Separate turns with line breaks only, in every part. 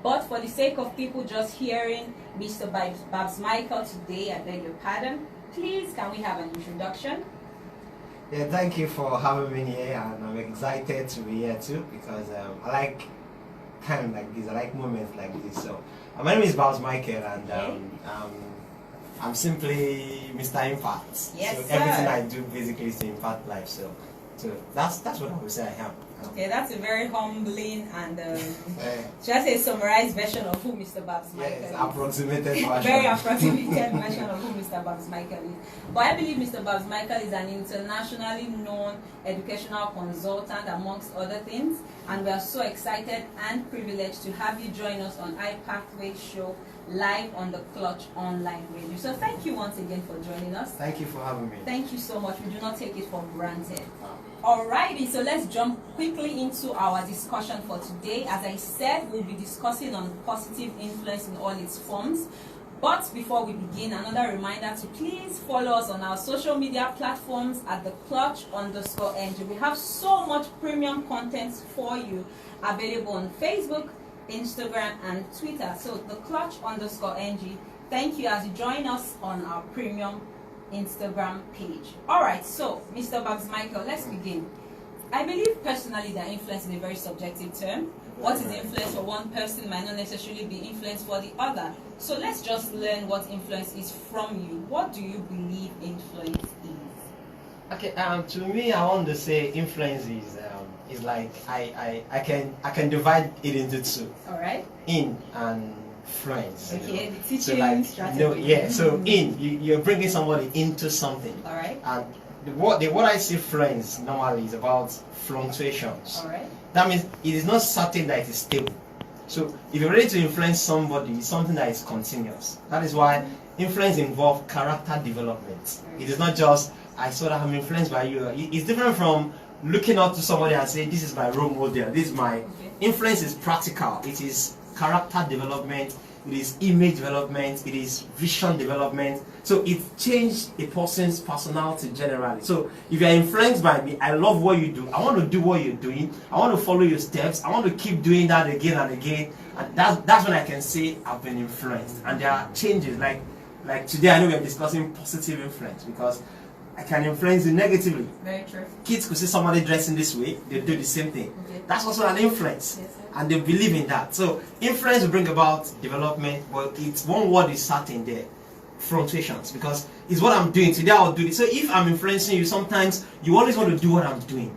But for the sake of people just hearing Mr. Babs Michael today, I beg your pardon, please can we have an introduction?
Yeah, thank you for having me here, and I'm excited to be here too because I like kind of like this. I like moments like this. So my name is Babs Michael, and I'm simply Mr. Impact.
Yes,
so
sir.
Everything I do basically is to impact life. So that's what I would say I am.
Okay, that's a very humbling and should I say summarized version of who Mr. Babs Michael is?
Yes, approximated version.
Very approximated version of who Mr. Babs Michael is. But I believe Mr. Babs Michael is an internationally known educational consultant amongst other things, and we are so excited and privileged to have you join us on iPathway Show live on the Clutch Online Radio. So thank you once again for joining us.
Thank you for having me.
Thank you so much. We do not take it for granted. Alrighty, so let's jump quickly into our discussion for today. As I said, we'll be discussing on positive influence in all its forms. But before we begin, another reminder to please follow us on our social media platforms at theclutch_ng. We have so much premium content for you available on Facebook, Instagram, and Twitter. So theclutch_ng. Thank you as you join us on our premium Instagram page. Alright, so Mr. Babs Michael, let's begin. I believe personally that influence is a very subjective term. What is influence for one person might not necessarily be influence for the other. So let's just learn what influence is from you. What do you believe influence is?
Okay, to me, I want to say influence is like I can divide it into two.
Alright.
In and friends.
Okay, the teaching
so like,
strategy.
So you're bringing somebody into something.
Alright.
And what I see friends normally is about fluctuations.
Alright.
That means it is not certain that it is stable. So if you're ready to influence somebody, it's something that is continuous. That is why influence involves character development. It is not just I saw that I'm influenced by you. It's different from looking up to somebody and saying this is my role model. This is my influence is practical. It is character development, it is image development, it is vision development. So it changed a person's personality generally. So if you are influenced by me, I love what you do, I want to do what you're doing, I want to follow your steps, I want to keep doing that again and again, and that's when I can say I've been influenced. And there are changes, like today I know we are discussing positive influence because I can influence you negatively.
Very true.
Kids could see somebody dressing this way, they do the same thing.
Okay.
That's also an influence.
Yes,
and they believe in that. So influence will bring about development, but it's one word is certain there. Fluctuations, because it's what I'm doing. Today I'll do this. So if I'm influencing you, sometimes you always want to do what I'm doing.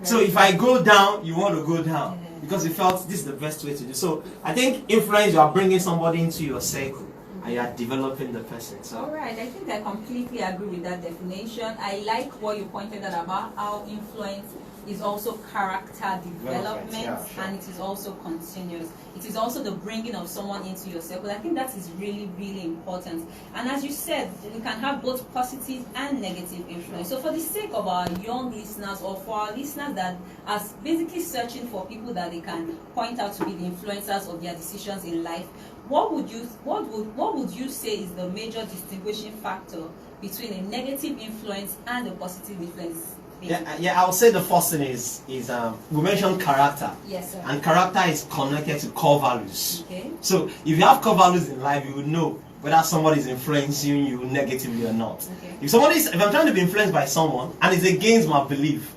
Right. So if I go down, you want to go down. Because you felt this is the best way to do. So I think influence, you are bringing somebody into your circle. And you are developing the person. So.
Alright, I think I completely agree with that definition. I like what you pointed out about how influence is also character development, and it is also continuous. It is also the bringing of someone into your circle. I think that is really, really important. And as you said, we can have both positive and negative influence. So for the sake of our young listeners, or for our listeners that are basically searching for people that they can point out to be the influencers of their decisions in life, what would you say is the major distinguishing factor between a negative influence and a positive influence?
Yeah, I would say the first thing is we mentioned character.
Yes, sir.
And character is connected to core values.
Okay.
So if you have core values in life, you would know whether somebody is influencing you negatively or not.
Okay.
If I'm trying to be influenced by someone and it's against my belief,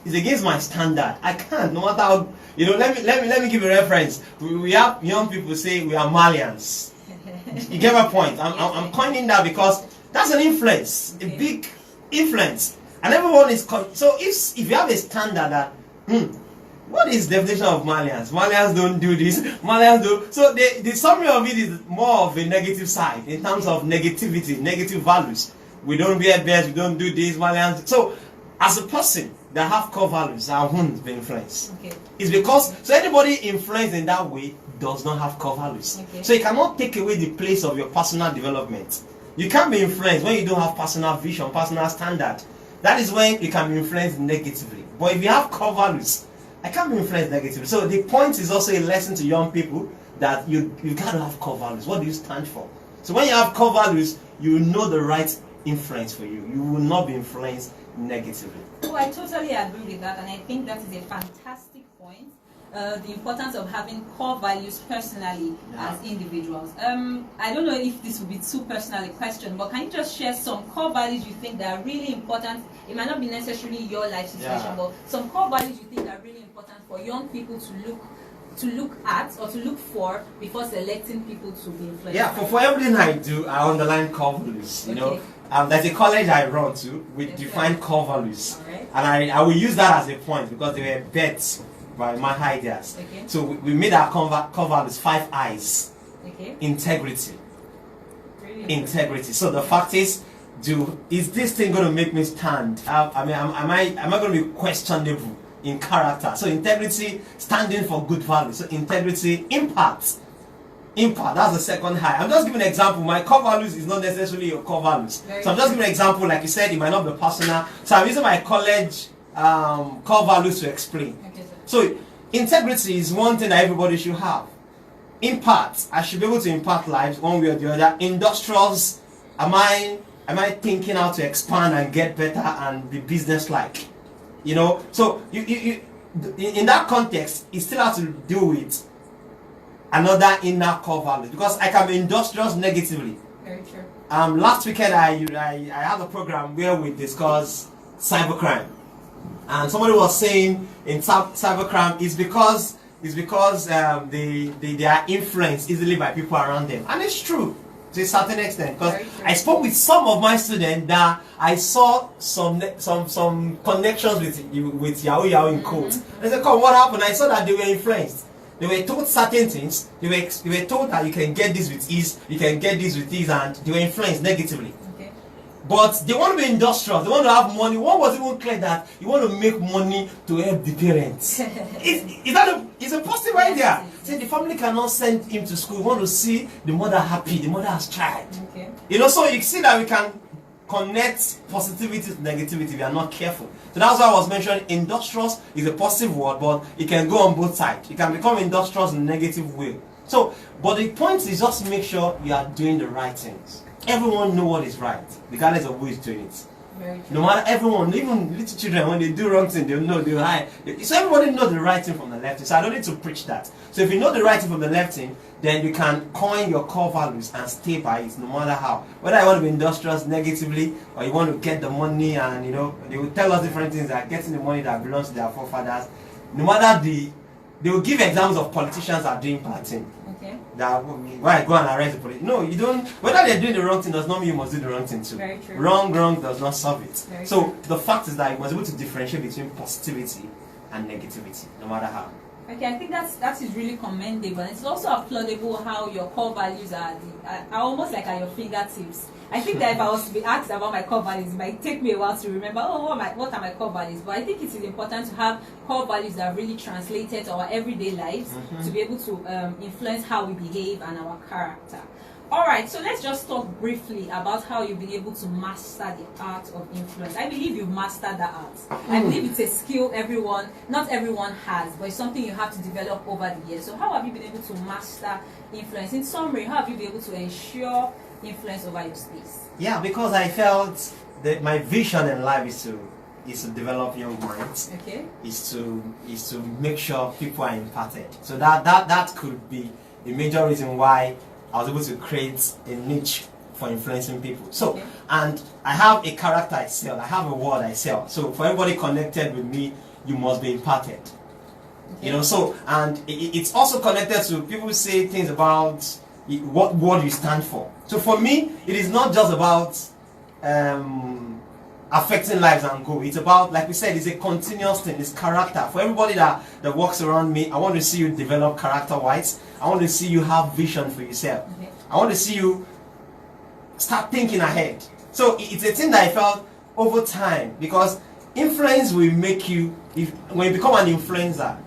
it's against my standard, I can't. No matter how, let me give a reference. We have young people say we are Malians. You get my point? I'm coining that because that's an influence, a big influence. And everyone is so if you have a standard that what is the definition of Malians? Malians don't do this, Malians do. So the summary of it is more of a negative side in terms of negativity, negative values. We don't wear bears, we don't do this, Malians. So as a person that have core values, I won't be influenced. Okay. It's because so anybody influenced in that way does not have core values. Okay. So you cannot take away the place of your personal development. You can't be influenced when you don't have personal vision, personal standard. That is when you can be influenced negatively. But if you have core values, I can't be influenced negatively. So the point is also a lesson to young people that you gotta have core values. What do you stand for? So when you have core values, you know the right influence for you. You will not be influenced negatively.
Oh, I totally agree with that, and I think that is a fantastic point. the importance of having core values personally as individuals. I don't know if this will be too personal a question, but can you just share some core values you think that are really important? It might not be necessarily your life situation, but some core values you think are really important for young people to look at or to look for before selecting people to be influenced.
Yeah, for everything I do, I underline core values. You know, there's a college I run to with defined core values, and I will use that as a point because they were bet by my ideas. So we made our core values 5 I's. Integrity. Integrity. So the fact is this thing going to make me stand? Am I going to be questionable in character? So integrity, standing for good values. So integrity, impact. That's the second high. I'm just giving an example. My core values is not necessarily your core values. So I'm just giving an example. Like you said, it might not be personal. So I'm using my college core values to explain. So integrity is one thing that everybody should have. Impact, I should be able to impact lives one way or the other. Industrials, am I thinking how to expand and get better and be business-like? You know, so you in that context, it still has to do with another inner core value, because I can be industrious negatively.
Very true.
Last weekend I had a program where we discussed cybercrime, and somebody was saying in cybercrime is because they are influenced easily by people around them, and it's true to a certain extent, because I spoke with some of my students that I saw some connections with Yahoo in quotes. I said, "Come, what happened?" I saw that they were influenced. They were told certain things. They were told that you can get this with ease, you can get this with ease, and they were influenced negatively. But they want to be industrial, they want to have money. One was even clear that you want to make money to help the parents. It's a positive idea. Say the family cannot send him to school, we want to see the mother happy, the mother has tried. You know, so you see that we can connect positivity to negativity if we are not careful. So that's why I was mentioning industrious is a positive word, but it can go on both sides. You can become industrious in a negative way. So, but the point is just make sure you are doing the right things. Everyone know what is right, regardless of who is doing it. No matter everyone, even little children, when they do wrong thing, they'll know, they'll hide. So everybody knows the right thing from the left thing. So I don't need to preach that. So if you know the right thing from the left thing, then you can coin your core values and stay by it no matter how. Whether you want to be industrious negatively or you want to get the money, and you know, they will tell us different things like getting the money that belongs to their forefathers. No matter they will give examples of politicians that are doing bad thing. That why go and arrest the police? No, you don't. Whether they're doing the wrong thing does not mean you must do the wrong thing too.
Very true.
Wrong does not solve it. So the fact is that you must be able to differentiate between positivity and negativity, no matter how.
Okay, I think that is really commendable. It's also applaudable how your core values are almost like at your fingertips. I think that if I was to be asked about my core values, it might take me a while to remember, what are my core values? But I think it is important to have core values that are really translated to our everyday lives to be able to influence how we behave and our character. Alright, so let's just talk briefly about how you've been able to master the art of influence. I believe you've mastered that art. I believe it's a skill not everyone has, but it's something you have to develop over the years. So how have you been able to master influence? In summary, how have you been able to ensure influence over your space?
Yeah, because I felt that my vision in life is to develop young minds. Is to make sure people are impacted. So that could be a major reason why I was able to create a niche for influencing people. So, and I have a character I sell, I have a word I sell. So for everybody connected with me, you must be impacted. You know, so, and it's also connected to people say things about what word you stand for. So for me, it is not just about affecting lives and go. It's about, like we said, it's a continuous thing. It's character. For everybody that walks around me, I want to see you develop character-wise. I want to see you have vision for yourself. I want to see you start thinking ahead. So it's a thing that I felt over time, because influence will make you, when you become an influencer,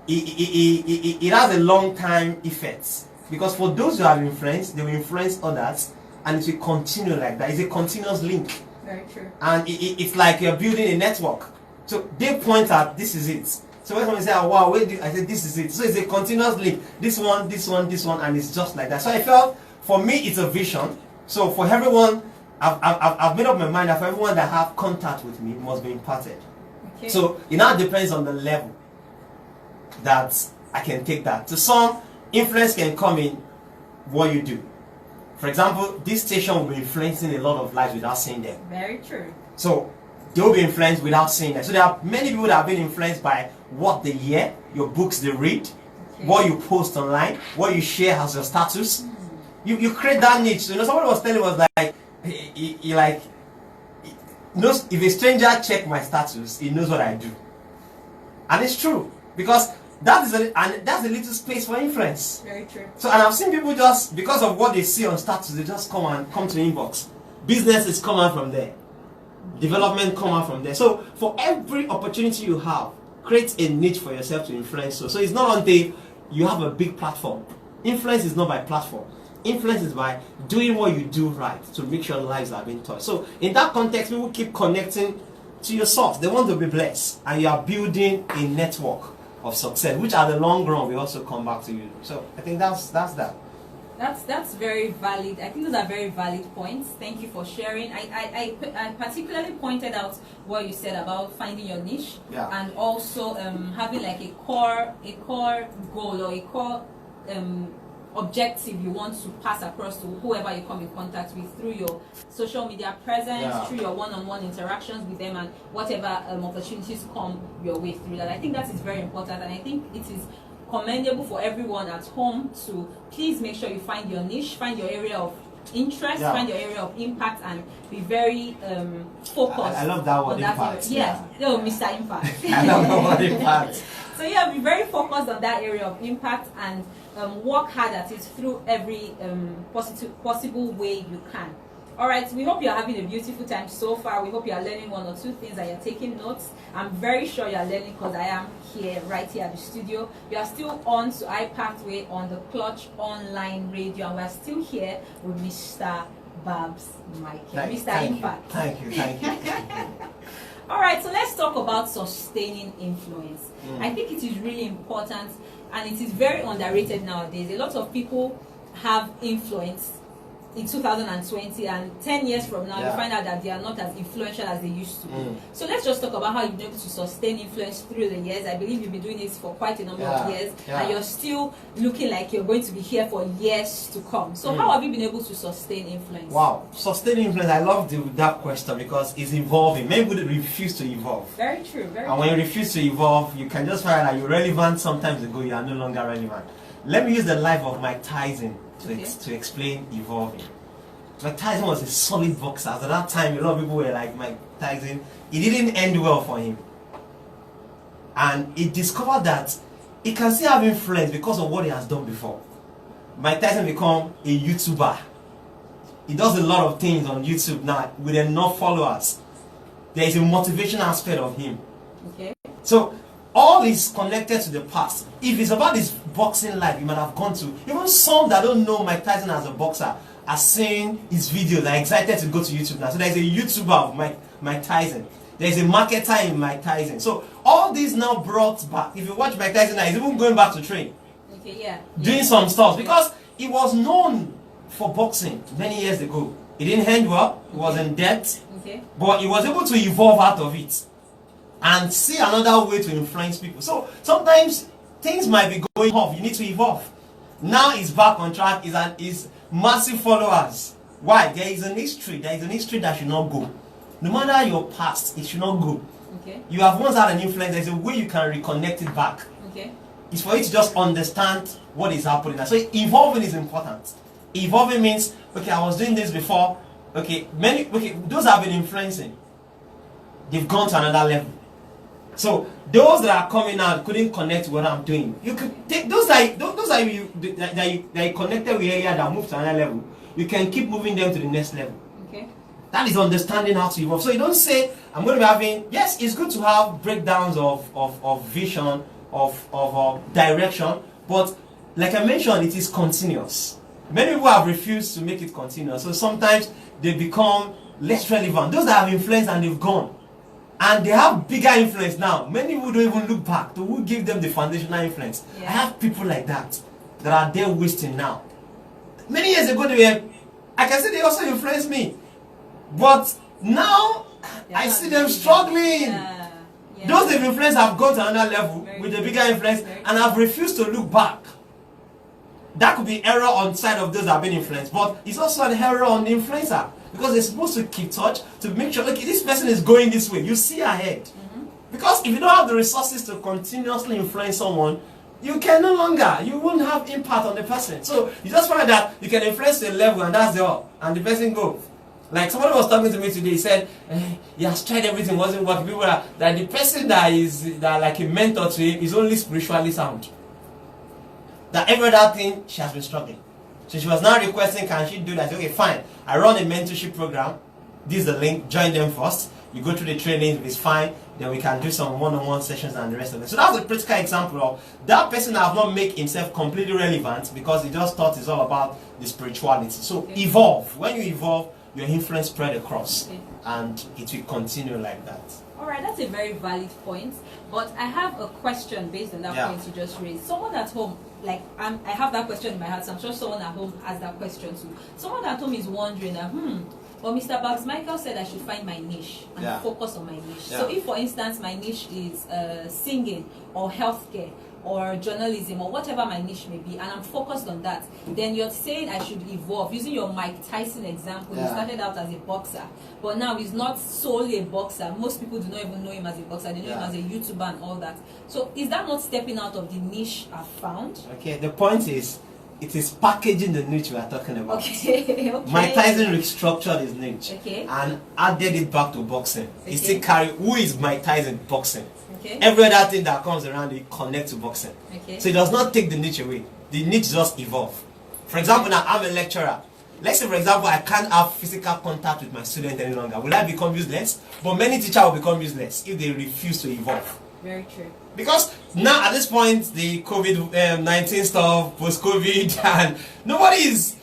it has a long time effect. Because for those who have influenced, they will influence others, and it will continue like that. It's a continuous link.
Very true. And
it's like you're building a network. So they point at, this is it. So when someone says, oh, wow, where do I say this is it? So it's a continuous link. This one, and it's just like that. So I felt, for me, it's a vision. So for everyone, I've made up my mind that for everyone that have contact with me must be imparted. So it now depends on the level that I can take that. To some, influence can come in what you do. For example, this station will be influencing a lot of lives without seeing them.
Very true.
So they will be influenced without seeing them. So there are many people that have been influenced by what they hear, your books they read, what you post online, what you share as your status. You create that niche. So, somebody was telling us like he knows if a stranger check my status, he knows what I do, and it's true because that's a little space for influence.
Very true.
So, and I've seen people just because of what they see on status, they just come to inbox. Business is coming from there. Development come out from there. So for every opportunity you have, create a niche for yourself to influence. So it's not until you have a big platform. Influence is not by platform. Influence is by doing what you do right to make sure lives are being touched. So in that context, people keep connecting to your source. They want to be blessed, and you are building a network of success, which at the long run will also come back to you. So I think that's that.
That's very valid. I think those are very valid points. Thank you for sharing. I particularly pointed out what you said about finding your niche, and also having like a core goal or a core objective you want to pass across to whoever you come in contact with through your social media presence, through your one-on-one interactions with them, and whatever opportunities come your way through that. I think that is very important, and I think it is commendable for everyone at home to please make sure you find your niche, find your area of interest, find your area of impact, and be very focused.
I love that word, impact.
Yes, Mr. Impact.
I love that word, impact.
So be very focused on that area of impact and work hard at it through every possible way you can. All right, we hope you're having a beautiful time so far. We hope you are learning one or two things and you're taking notes. I'm very sure you're learning because I am here, right here at the studio. You are still on to iPathway on the Clutch Online Radio, and we're still here with Mr. Babs Michael, Mr. Impact.
Thank you.
All right, so let's talk about sustaining influence. I think it is really important, and it is very underrated nowadays. A lot of people have influence in 2020, and 10 years from now you find out that they are not as influential as they used to be. So let's just talk about how you've been able to sustain influence through the years. I believe you've been doing this for quite a number of years, and you're still looking like you're going to be here for years to come. So how have you been able to sustain influence?
Wow, sustain influence, I love that question because it's evolving. Many people refuse to evolve.
Very true, very
And when you refuse to evolve, you can just find that you're relevant sometimes ago, you are no longer relevant. Let me use the life of Mike Tyson to explain evolving. Mike Tyson was a solid boxer. At that time, a lot of people were like, Mike Tyson, it didn't end well for him. And he discovered that he can still have influence because of what he has done before. Mike Tyson became a YouTuber. He does a lot of things on YouTube now with enough followers. There is a motivation aspect of him.
Okay.
So all is connected to the past. If it's about his boxing life, you might have gone to, even some that don't know Mike Tyson as a boxer are seeing his videos, are excited to go to YouTube now. So there's a YouTuber of Mike Tyson. There's a marketer in Mike Tyson. So all these now brought back. If you watch Mike Tyson now, he's even going back to train.
Okay,
doing some stuff because he was known for boxing many years ago. It didn't end well, he was in debt, but he was able to evolve out of it and see another way to influence people. So sometimes things might be going off, you need to evolve. Now he's back on track, he's massive followers. Why? There is an history that should not go. No matter your past, it should not go. You have once had an influence, there's a way you can reconnect it back. It's for you to just understand what is happening. So evolving is important. Evolving means, okay, I was doing this before. Okay, those have been influencing. They've gone to another level. So those that are coming out couldn't connect to what I'm doing. You could take those that you connected with area that moved to another level. You can keep moving them to the next level. That is understanding how to evolve. So you don't say, I'm going to be having, yes, it's good to have breakdowns of vision, of direction, but like I mentioned, it is continuous. Many people have refused to make it continuous, so sometimes they become less relevant. Those that have influence and they've gone, and they have bigger influence now. Many people don't even look back to who give them the foundational influence. I have people like that are there wasting now. Many years ago, I can say they also influenced me, but now I see them struggling.
Yeah.
Those they've influenced have gone to another level
Very
with a
true.
bigger influence
Very
and have refused to look back. That could be error on the side of those that have been influenced, but it's also an error on the influencer because they're supposed to keep touch to make sure, look, this person is going this way. You see ahead. Because if you don't have the resources to continuously influence someone, you can no longer, you won't have impact on the person. So you just find that you can influence to a level and that's the all. And the person goes. Like somebody was talking to me today, he said, he has tried everything, wasn't working. People are, that the person that like a mentor to him is only spiritually sound. That every other thing, she has been struggling. So she was now requesting, can she do that? Okay, fine. I run a mentorship program. This is the link. Join them first. You go through the training, it's fine. Then we can do some one-on-one sessions and the rest of it. So that's a practical example of that person that have not made himself completely relevant because he just thought it's all about the spirituality. So evolve. When you evolve, your influence spread across. And it will continue like that.
Alright, that's a very valid point. But I have a question based on that point you just raised. Someone at home, like I have that question in my heart, so I'm sure someone at home has that question too. Someone at home is wondering that, well, Mr. Bugs Michael said I should find my niche and focus on my niche. So if, for instance, my niche is singing or healthcare or journalism or whatever my niche may be, and I'm focused on that, then you're saying I should evolve. Using your Mike Tyson example, he started out as a boxer, but now he's not solely a boxer. Most people do not even know him as a boxer. They know him as a YouTuber and all that. So is that not stepping out of the niche I've found?
Okay, the point is, it is packaging the niche we are talking about.
Okay.
Mike Tyson restructured his niche and added it back to boxing. He still carry, who is Mike Tyson? Boxing. Every other thing that comes around it connects to boxing. So it does not take the niche away. The niche just evolve. For example, now I'm a lecturer. Let's say, for example, I can't have physical contact with my student any longer. Will I become useless? But many teachers will become useless if they refuse to evolve.
Very true.
Because now at this point, the COVID-19 stuff, post-COVID, and nobody's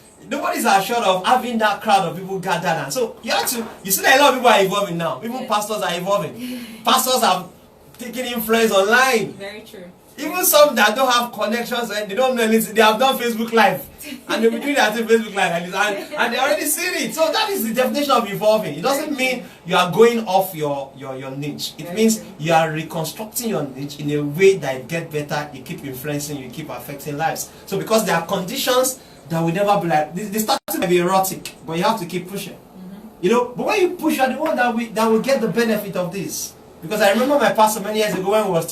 assured of having that crowd of people gathered. And so you have to, you see that a lot of people are evolving now. Even pastors are evolving. Pastors have taken influence online.
Very true.
Even some that don't have connections and they don't know anything, they have done Facebook Live. And they'll be doing that in Facebook Live and they already seen it. So that is the definition of evolving. It doesn't mean you are going off your niche. It means you are reconstructing your niche in a way that it gets better, you keep influencing, you keep affecting lives. So because there are conditions that will never be like, the starting might be erotic, but you have to keep pushing. You know, but when you push, you are the one that will get the benefit of this. Because I remember my pastor many years ago when he was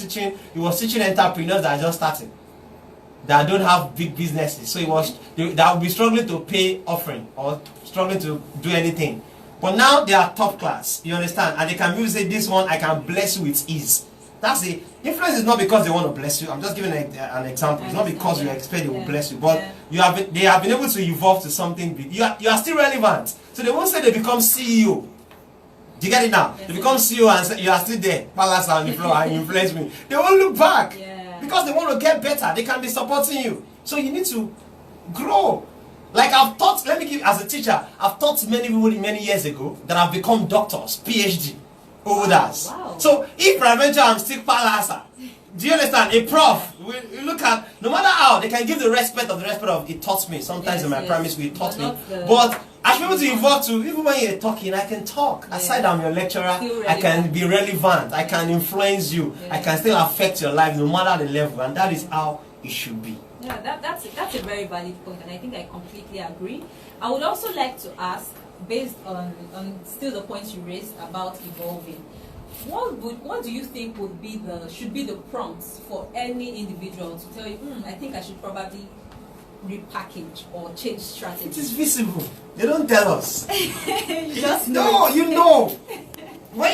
teaching entrepreneurs that are just starting, that don't have big businesses. So that would be struggling to pay offering or struggling to do anything. But now they are top class, you understand? And they can really say, this one I can bless you with ease. That's the influence is not because they want to bless you. I'm just giving an example. It's not because you expect they will bless you, but they have been able to evolve to something big. You are still relevant. So they won't say they become CEO. Do you get it now? They become CEO and say, you are still there, palace on the floor and you influence me. They won't look back because they want to get better. They can be supporting you. So you need to grow. Like I've taught, let me give, as a teacher, I've taught many people many years ago that have become doctors, PhD holders. Wow. So if peradventure I'm still palace, do you understand? A prof, we look at, no matter how, they can give the respect of it taught me. Sometimes in my primary school it taught me. But I should be able to evolve to, even when you're talking, I can talk. Aside I'm your lecturer, I can be relevant, I can influence you, I can still affect your life no matter the level, and that is how it should be.
Yeah, that's a very valid point, and I think I completely agree. I would also like to ask, based on still the points you raised about evolving, what do you think should be the prompts for any individual to tell you, I think I should probably repackage or change strategy?
It is visible. They don't tell us.
Just
no, you know. When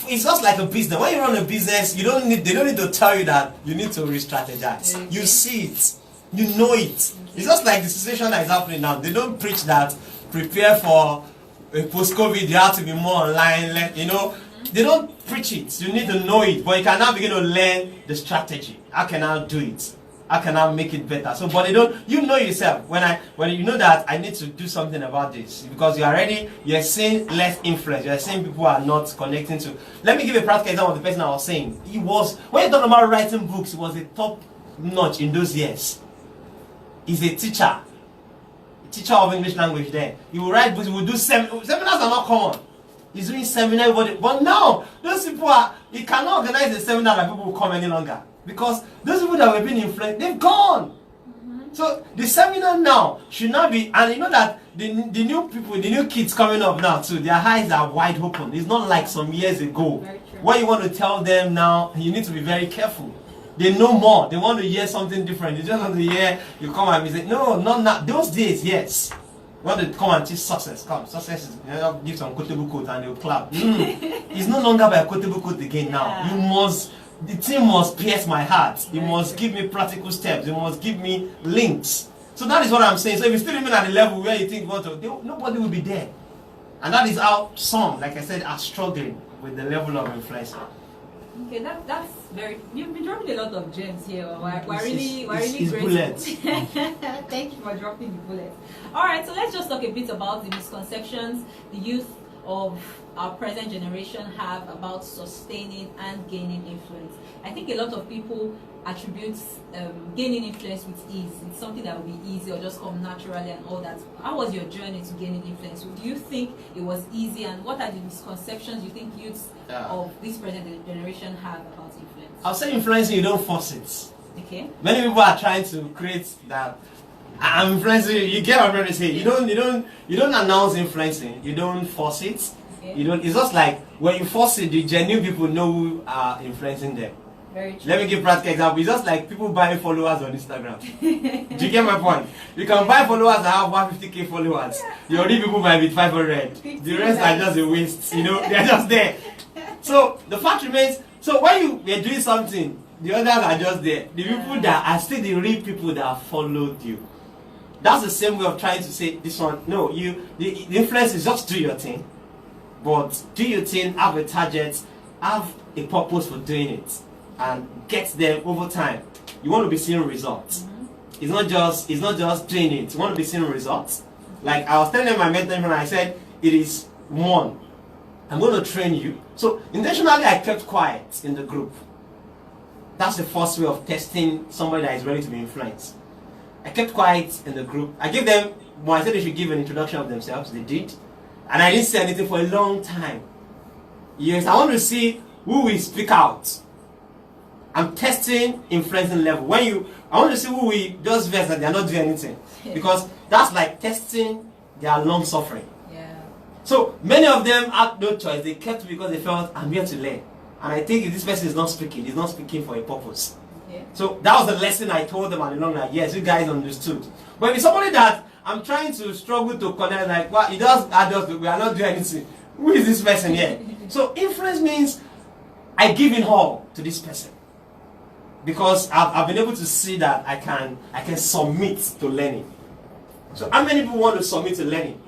it's just like a business. When you run a business, they don't need to tell you that you need to re-strategize. Okay. You see it. You know it. Okay. It's just like the situation that is happening now. They don't preach that prepare for post-COVID, you have to be more online, you know. They don't preach it. You need to know it. But you can now begin to learn the strategy. How can I do it? How can I make it better? So, but they don't. You know yourself. When you know that I need to do something about this, because you're seeing less influence. You're seeing people are not connecting to. Let me give a practical example of the person I was saying. When you're talking about writing books, he was a top notch in those years. He's a teacher of English language. There, he will write books. He will do seminars are not common. He's doing seminar, but now those people he cannot organize a seminar that people will come any longer. Because those people that were being influenced, they've gone. So the seminar now should not be, and you know that the new people, the new kids coming up now too, their eyes are wide open. It's not like some years ago. What you want to tell them now, you need to be very careful. They know more. They want to hear something different. They just want to hear you come and say, no, not now. Those days, yes. You want to come and teach success. Come, success is, give some quotable quote and they'll clap. It's no longer by quotable quote again now. You must. The team must pierce my heart. You must give me practical steps. You must give me links. So that is what I'm saying. So if you still remain at the level where you think nobody will be there. And that is how some, like I said, are struggling with the level of influence.
Okay, that's very. You've been dropping a lot of gems here. We're really grateful.
Bullets.
Thank you for dropping the bullets. All right, so let's just talk a bit about the misconceptions the youth of our present generation have about sustaining and gaining influence. I think a lot of people attribute gaining influence with ease. It's something that will be easy or just come naturally and all that. How was your journey to gaining influence? Do you think it was easy, and what are the misconceptions you think youths of this present generation have about influence?
I'll say influencing, you don't force it.
Okay.
Many people are trying to create that. I'm influencing you. You get what I'm trying to say. You don't announce influencing. You don't force it. Okay. You don't. It's just like when you force it, the genuine people know who are influencing them.
Very true.
Let me give a practical example. It's just like people buying followers on Instagram. Do you get my point? You can buy followers that have 150k followers. Your real people might be 500. The rest are just a waste. You know, they're just there. So the fact remains. So when you are doing something, the others are just there. The people that are still the real people that followed you. That's the same way of trying to say this one. No, the influence is just do your thing, but do your thing, have a target, have a purpose for doing it, and get them over time. You want to be seeing results. It's not just doing it. You want to be seeing results. Like I was telling my mentor, and I said it is one. I'm going to train you. So intentionally, I kept quiet in the group. That's the first way of testing somebody that is ready to be influenced. I kept quiet in the group. I gave them, when I said they should give an introduction of themselves, they did. And I didn't say anything for a long time. Yes, I want to see who will speak out. I'm testing influencing level. I want to see who will just verse that they are not doing anything. Because that's like testing their long suffering.
Yeah.
So many of them had no choice. They kept because they felt, I'm here to learn. And I think if this person is not speaking, he's not speaking for a purpose. So that was the lesson I told them at the long run. Yes, you guys understood. But if it's somebody that I'm trying to struggle to connect, like, well, it does adults, we are not doing anything. Who is this person here? So influence means I give in all to this person. Because I've been able to see that I can submit to learning. So how many people want to submit to learning?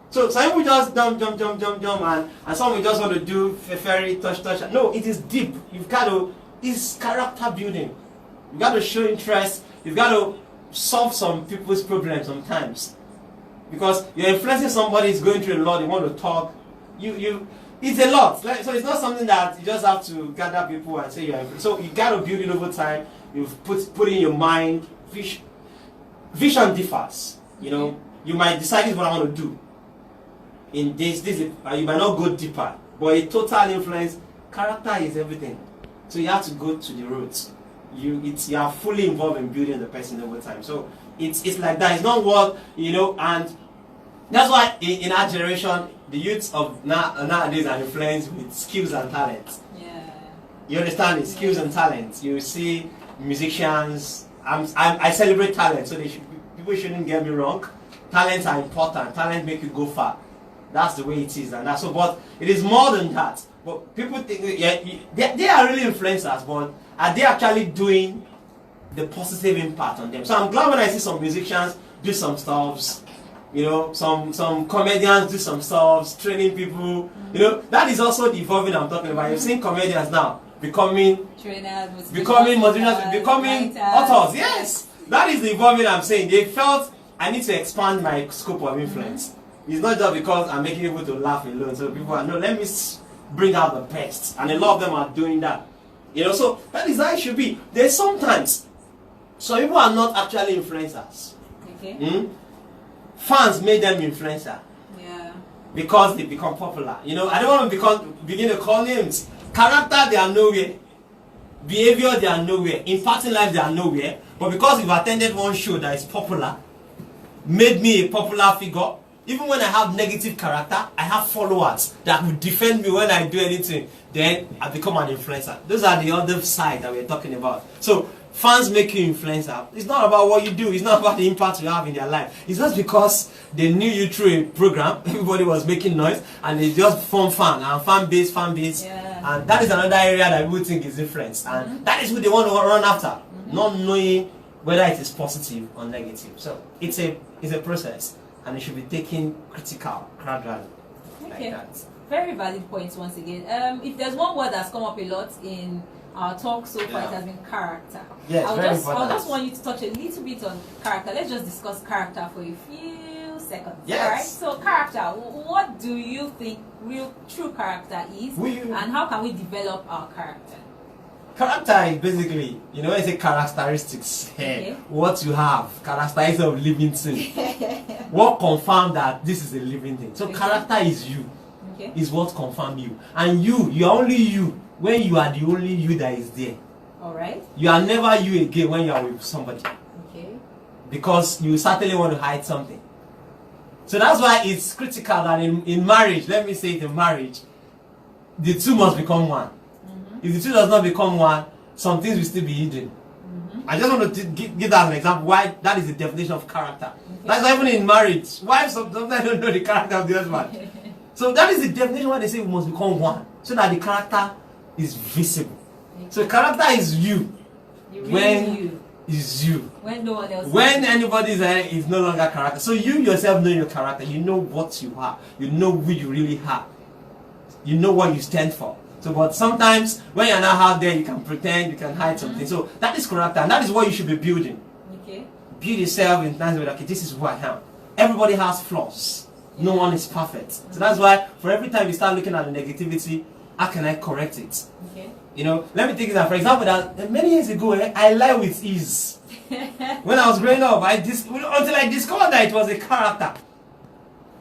So some people just jump, and some will just want to do fairy, touch. No, it is deep. You've got to, it's character building. You've got to show interest. You've got to solve some people's problems sometimes. Because you're influencing somebody who's going through a lot, they want to talk. It's a lot. So it's not something that you just have to gather people and say you're influencing. So you got to build it over time. You've put in your mind. Vision differs. You know, you might decide this is what I want to do. In this you might not go deeper. But a total influence, character is everything. So you have to go to the roots. You are fully involved in building the person over time. So it's like that. It's not what, and that's why in our generation, the youths of nowadays are influenced with skills and talents.
Yeah.
You understand it? Skills and talents. You see musicians. I celebrate talent, so people shouldn't get me wrong. Talents are important. Talent make you go far. That's the way it is, and that's so. But it is more than that. But people think they are really influencers, but are they actually doing the positive impact on them? So I'm glad when I see some musicians do some stuffs, some comedians do some stuffs, training people. That is also the evolving I'm talking about. You've seen comedians now becoming trainers, becoming motivators, becoming authors. Yes, that is the evolving I'm saying. They felt I need to expand my scope of influence. It's not just because I'm making people to laugh alone. So people are, no, let me bring out the best. And a lot of them are doing that. So that is how it should be. There's sometimes, some people are not actually influencers. Okay. Fans made them influencer.
Yeah.
Because they become popular. I don't want to begin to call names. Character, they are nowhere. Behavior, they are nowhere. Impacting life, they are nowhere. But because you've attended one show that is popular, made me a popular figure, even when I have negative character, I have followers that will defend me when I do anything, then I become an influencer. Those are the other side that we're talking about. So fans make you influencer. It's not about what you do. It's not about the impact you have in their life. It's just because they knew you through a program. Everybody was making noise, and they just form fan base.
Yeah.
And that is another area that people think is influence. And that is what they want to run after, not knowing whether it is positive or negative. So it's a process, and it should be taken critical, gradually, like that.
Very valid points once again. If there's one word that's come up a lot in our talk so far, it has been character.
Yes,
I'll just want you to touch a little bit on character. Let's just discuss character for a few seconds.
Yes.
All right. So character, what do you think true character is, and how can we develop our character?
Character is basically, when I say characteristics, what you have, characteristics of living thing. What confirm that this is a living thing. So character is you. Is what confirm you. And you're only you when you are the only you that is there.
Alright.
You are never you again when you are with somebody.
Okay.
Because you certainly want to hide something. So that's why it's critical that in marriage, let me say it in marriage, the two must become one. If the two does not become one, some things will still be hidden. I just want to give that as an example why that is the definition of character. That's why even in marriage, wives sometimes don't know the character of the husband. So that is the definition why they say we must become one, so that the character is visible. So character is you when is you. When no one else. When anybody is there, is no longer character. So you yourself know your character. You know what you are. You know who you really are. You know what you stand for. So, but sometimes when you're not out there, you can pretend, you can hide something. So that is character, and that is what you should be building. Build yourself in terms of, okay, this is who I am. Everybody has flaws. No one is perfect. So that's why for every time you start looking at the negativity, how can I correct it? Let me take it out. For example, that many years ago, I lie with ease. When I was growing up, until I discovered that it was a character.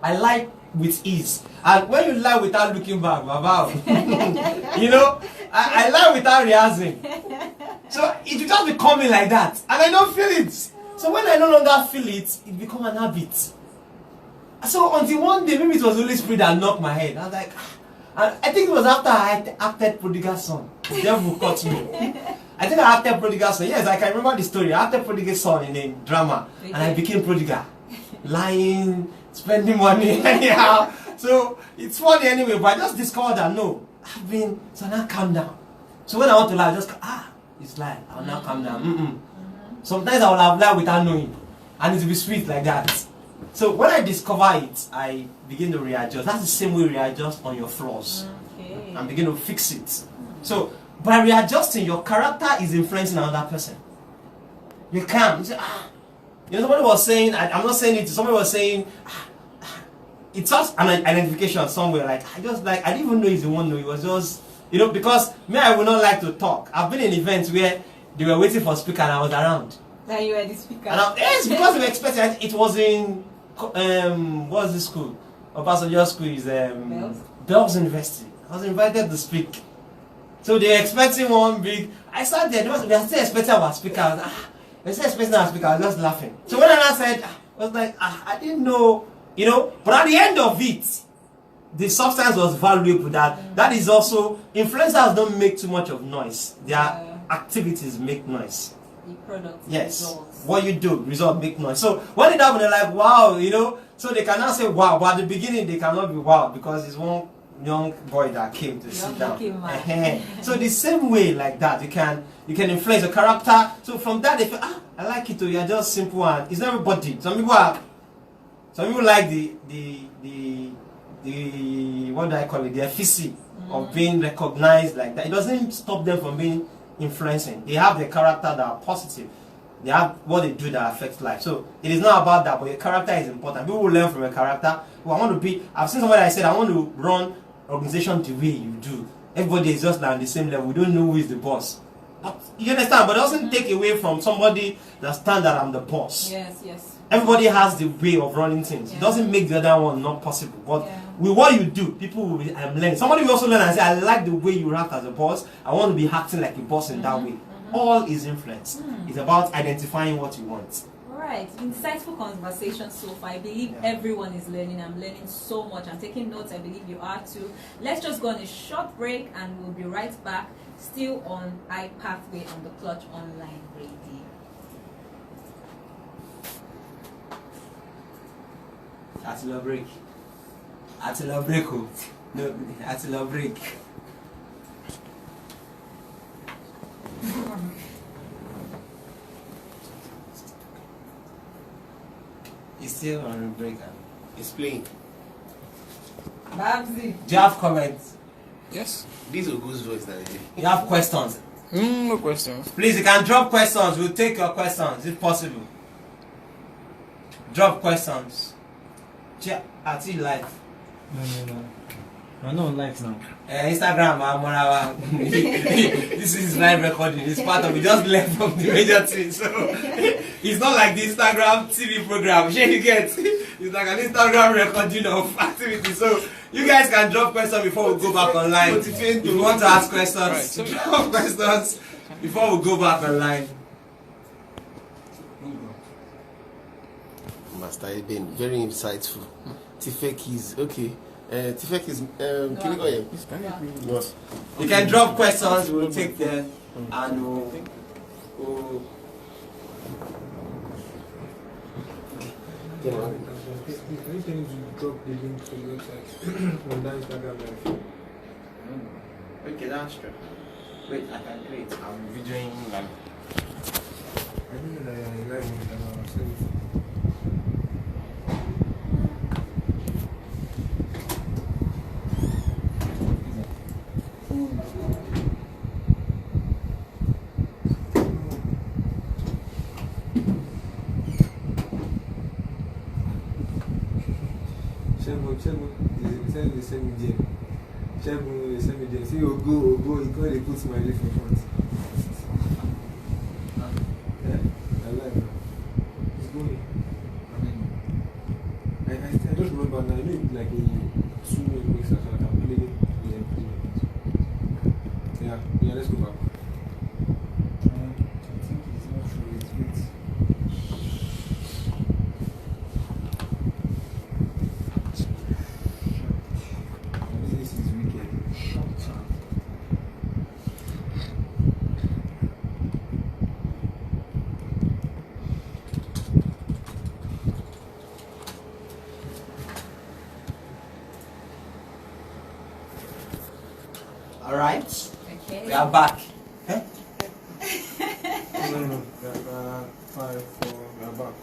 I lie with ease. And when you lie without looking back, wow. I lie without rehearsing. So it will just be coming like that. And I don't feel it. So when I no longer feel it, it becomes an habit. So until one day, maybe it was the Holy Spirit that knocked my head. I was like, and I think it was after I acted Prodigal Son. The devil caught me. I think I acted Prodigal Son. Yes, I can remember the story. I acted Prodigal Son in a drama. And I became prodigal. Lying, spending money anyhow. So it's funny anyway, but I just discovered that no, so now calm down. So when I want to lie, I just it's lie. I'll now calm down. Sometimes I will have lie without knowing. And it will be sweet like that. So when I discover it, I begin to readjust. That's the same way you readjust on your flaws. And begin to fix it. So by readjusting, your character is influencing another person. You can't. You say, somebody was saying, I'm not saying it, somebody was saying, it's just an identification somewhere. Like, I didn't even know he's the one. No, it was just, because me, I would not like to talk. I've been in events where they were waiting for a speaker and I was around.
Now you were the speaker.
Yes, because we were expecting, it was in, what's this school? Obasanjo school is Bells University. I was invited to speak. So they're expecting one big, I sat there, they are still expecting our speaker. They're still expecting our speaker, I was just laughing. So when I said, I was like, I didn't know, but at the end of it, the substance was valuable. That is also, influencers don't make too much of noise. Their activities make noise.
The product,
yes,
results.
What you do, result make noise. So when it happens, they're like, wow, so they cannot say wow, but at the beginning they cannot be wow because it's one young boy that came to sit down. So the same way like that, you can influence a character. So from that they feel, I like it too. You're just simple and it's not everybody. Some people like the what do I call it? The efficacy of being recognized like that. It doesn't stop them from being influencing. They have the character that are positive. They have what they do that affects life. So it is not about that, but your character is important. People will learn from your character. Well, I've seen somebody that said, I want to run organization the way you do. Everybody is just on the same level. We don't know who is the boss. You understand? But it doesn't take away from somebody that stands that I'm the boss.
Yes.
Everybody has the way of running things. It doesn't make the other one not possible. But with what you do, people will be, I'm learning. Somebody will also learn and say, I like the way you act as a boss. I want to be acting like a boss in that way. All is influence. It's about identifying what you want.
Alright, insightful conversation so far. I believe everyone is learning. I'm learning so much. I'm taking notes. I believe you are too. Let's just go on a short break and we'll be right back. Still on iPathway on the Clutch Online Radio.
Atila break. Atila break. No, Atila break. It's still on a break. It's playing.
Babsy.
Do you have comments?
Yes.
This is a good voice now.
You have questions?
No questions.
Please, you can drop questions. We'll take your questions if possible. Drop questions. At you live.
No. I'm not on live now.
Instagram, this is live recording. It's part of it. Just left from the major thing. So it's not like the Instagram TV program. You get? It's like an Instagram recording of activity. So you guys can drop questions before we go back online. If you want to ask questions, drop questions before we go back online.
Master, you've been very insightful. Tifek is okay. Tifek is can you go here?
You can drop questions, we'll take them and we'll
Anything to drop the link to the website on that Instagram live.
Okay, that's true. Wait, I can create. I'm videoing live.
I didn't know that you're live on Instagram. I'll send it. Check, see, you go, you can't put my leaf in front. Yeah, I like it. It's going. I don't remember now. I know it's like a 2 weeks or so. I can play it. Yeah, let's go back. I think it's not true. It's wait. This is wicked.
All right.
Okay.
We are back.
No. 5, 4, we are back.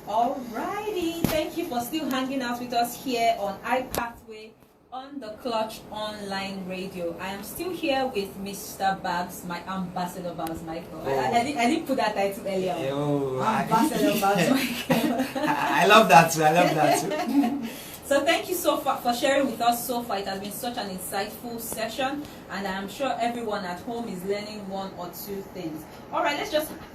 Alrighty, thank you for still hanging out with us here on iPathway on the Clutch Online Radio. I am still here with Mr. Babs, my ambassador Babs Michael. I didn't put that title earlier. Ambassador Babs Michael.
I love that too. I love that too.
So thank you so far for sharing with us so far. It has been such an insightful session, and I am sure everyone at home is learning 1 or 2 things. All right,